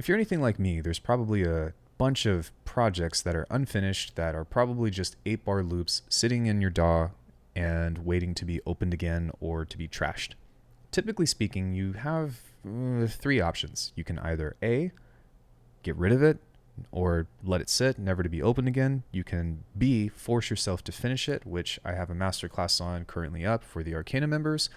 If you're anything like me, there's probably a bunch of projects that are unfinished that are probably just 8-bar loops sitting in your DAW and waiting to be opened again or to be trashed. Typically speaking, you have three options. You can either A, get rid of it, or let it sit, never to be opened again. You can B, force yourself to finish it, which I have a masterclass on currently up for the Arcana members,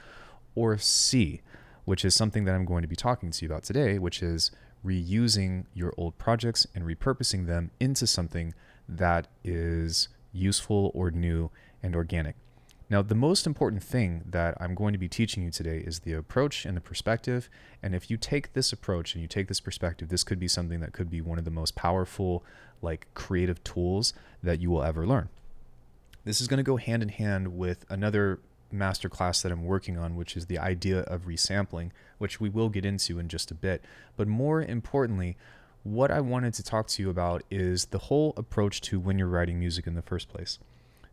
or C, which is something that I'm going to be talking to you about today, which is reusing your old projects and repurposing them into something that is useful or new and organic. Now, the most important thing that I'm going to be teaching you today is the approach and the perspective. And if you take this approach and you take this perspective, this could be something that could be one of the most powerful, like creative tools that you will ever learn. This is going to go hand in hand with another masterclass that I'm working on, which is the idea of resampling, which we will get into in just a bit. But more importantly, what I wanted to talk to you about is the whole approach to when you're writing music in the first place.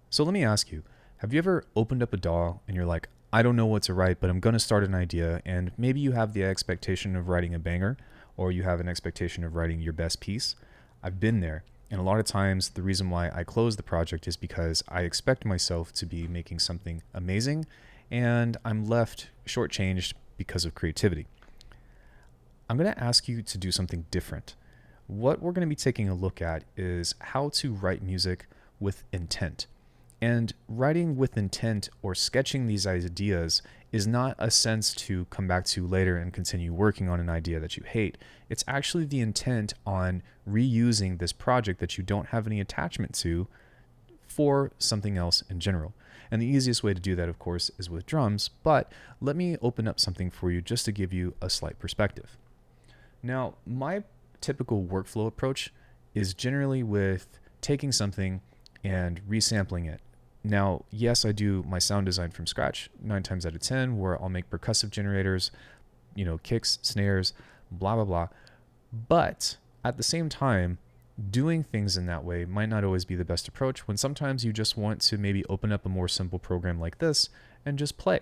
So let me ask you, have you ever opened up a DAW and you're like, I don't know what to write, but I'm going to start an idea, and maybe you have the expectation of writing a banger, or you have an expectation of writing your best piece? I've been there. And a lot of times the reason why I close the project is because I expect myself to be making something amazing, and I'm left shortchanged because of creativity. I'm going to ask you to do something different. What we're going to be taking a look at is how to write music with intent. And writing with intent or sketching these ideas is not a sense to come back to later and continue working on an idea that you hate. It's actually the intent on reusing this project that you don't have any attachment to for something else in general. And the easiest way to do that, of course, is with drums, but let me open up something for you just to give you a slight perspective. Now, my typical workflow approach is generally with taking something and resampling it. Now, yes, I do my sound design from scratch 9 times out of 10, where I'll make percussive generators, kicks, snares, blah, blah, blah. But at the same time, doing things in that way might not always be the best approach, when sometimes you just want to maybe open up a more simple program like this and just play.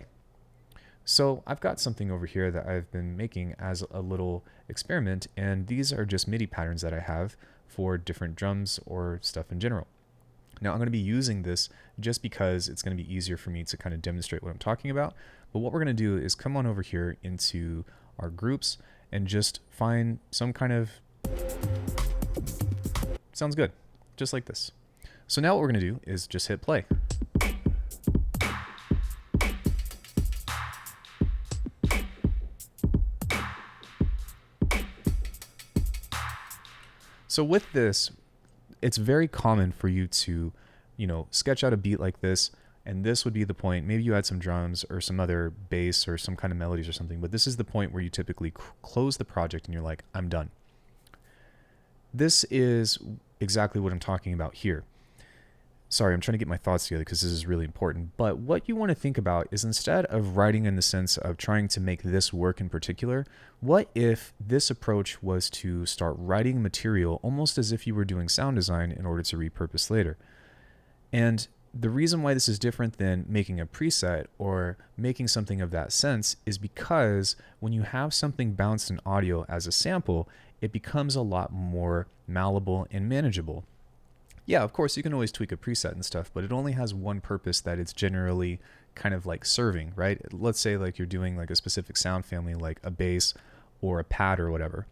So I've got something over here that I've been making as a little experiment, and these are just MIDI patterns that I have for different drums or stuff in general. Now, I'm going to be using this just because it's going to be easier for me to kind of demonstrate what I'm talking about. But what we're going to do is come on over here into our groups and just find some kind of... Sounds good. Just like this. So now what we're going to do is just hit play. So with this, it's very common for you to, sketch out a beat like this, and this would be the point. Maybe you add some drums or some other bass or some kind of melodies or something, but this is the point where you typically close the project and you're like, I'm done. This is exactly what I'm talking about here. Sorry, I'm trying to get my thoughts together because this is really important. But what you want to think about is, instead of writing in the sense of trying to make this work in particular, what if this approach was to start writing material almost as if you were doing sound design in order to repurpose later? And the reason why this is different than making a preset or making something of that sense is because when you have something bounced in audio as a sample, it becomes a lot more malleable and manageable. Yeah, of course, you can always tweak a preset and stuff, but it only has one purpose that it's generally kind of like serving, right? Let's say like you're doing like a specific sound family, like a bass or a pad or whatever.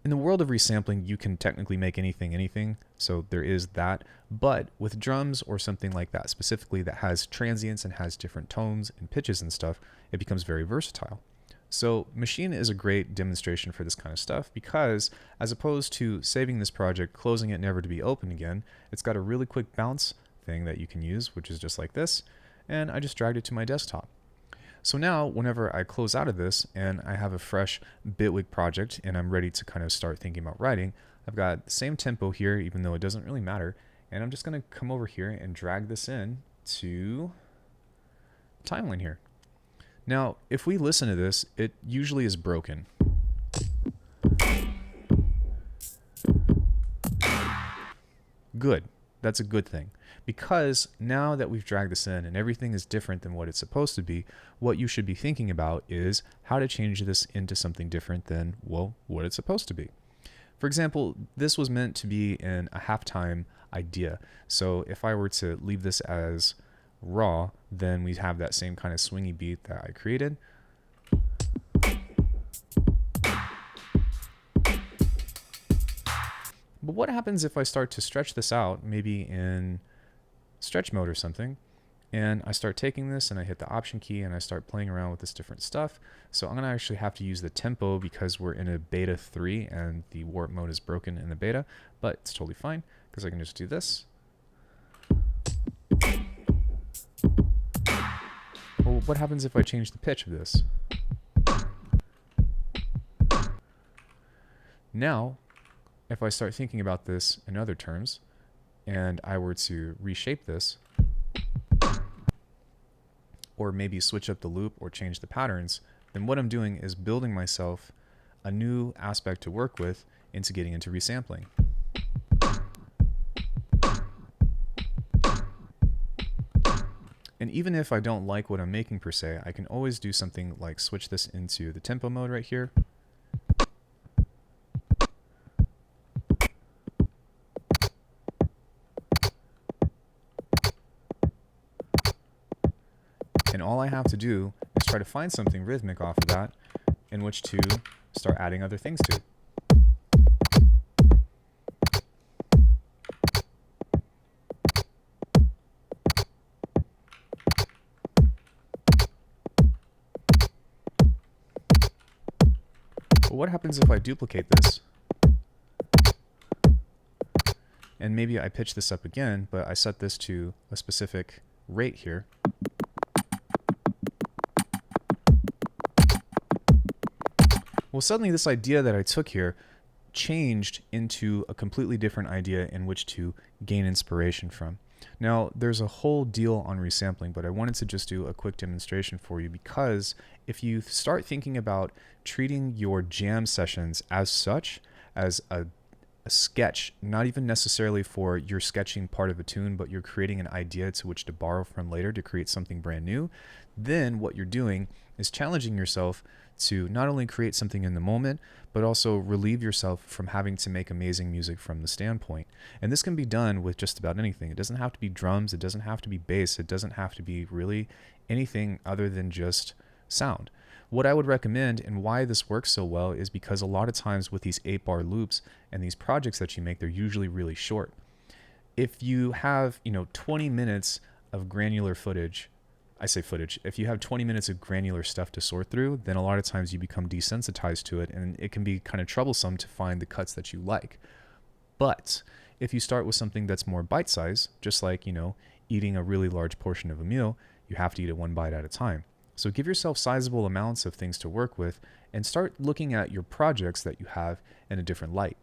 In the world of resampling, you can technically make anything, so there is that. But with drums or something like that specifically that has transients and has different tones and pitches and stuff, it becomes very versatile. So Machine is a great demonstration for this kind of stuff because, as opposed to saving this project, closing it never to be opened again, it's got a really quick bounce thing that you can use, which is just like this, and I just dragged it to my desktop. So now, whenever I close out of this and I have a fresh Bitwig project and I'm ready to kind of start thinking about writing, I've got the same tempo here, even though it doesn't really matter, and I'm just going to come over here and drag this in to timeline here. Now, if we listen to this, it usually is broken. Good. That's a good thing, Because now that we've dragged this in and everything is different than what it's supposed to be, what you should be thinking about is how to change this into something different than, well, what it's supposed to be. For example, this was meant to be in a halftime idea. So if I were to leave this as raw, then we'd have that same kind of swingy beat that I created. But what happens if I start to stretch this out, maybe in stretch mode or something, and I start taking this and I hit the option key and I start playing around with this different stuff. So I'm going to actually have to use the tempo because we're in a beta 3 and the warp mode is broken in the beta, but it's totally fine because I can just do this. Well, what happens if I change the pitch of this? Now, if I start thinking about this in other terms, and I were to reshape this, or maybe switch up the loop or change the patterns, then what I'm doing is building myself a new aspect to work with into getting into resampling. And even if I don't like what I'm making per se, I can always do something like switch this into the tempo mode right here. And all I have to do is try to find something rhythmic off of that in which to start adding other things to. But what happens if I duplicate this? And maybe I pitch this up again, but I set this to a specific rate here. Well, suddenly this idea that I took here changed into a completely different idea in which to gain inspiration from. Now, there's a whole deal on resampling, but I wanted to just do a quick demonstration for you because if you start thinking about treating your jam sessions as such, as a sketch, not even necessarily for your sketching part of a tune, but you're creating an idea to which to borrow from later to create something brand new, then what you're doing is challenging yourself to not only create something in the moment, but also relieve yourself from having to make amazing music from the standpoint. And this can be done with just about anything. It doesn't have to be drums, it doesn't have to be bass, it doesn't have to be really anything other than just sound. What I would recommend and why this works so well is because a lot of times with these 8-bar loops and these projects that you make, they're usually really short. If you have, 20 minutes of granular footage, if you have 20 minutes of granular stuff to sort through, then a lot of times you become desensitized to it and it can be kind of troublesome to find the cuts that you like. But if you start with something that's more bite-sized, just like, eating a really large portion of a meal, you have to eat it one bite at a time. So give yourself sizable amounts of things to work with and start looking at your projects that you have in a different light.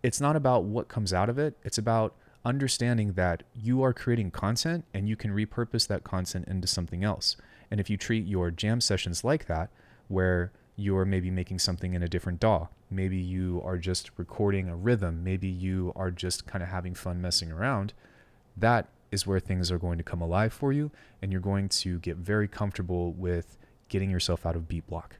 It's not about what comes out of it. It's about understanding that you are creating content and you can repurpose that content into something else. And if you treat your jam sessions like that, where you're maybe making something in a different DAW, maybe you are just recording a rhythm, maybe you are just kind of having fun messing around, that is where things are going to come alive for you and you're going to get very comfortable with getting yourself out of beat block.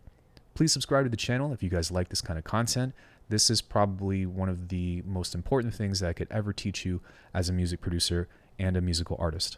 Please subscribe to the channel if you guys like this kind of content. This is probably one of the most important things that I could ever teach you as a music producer and a musical artist.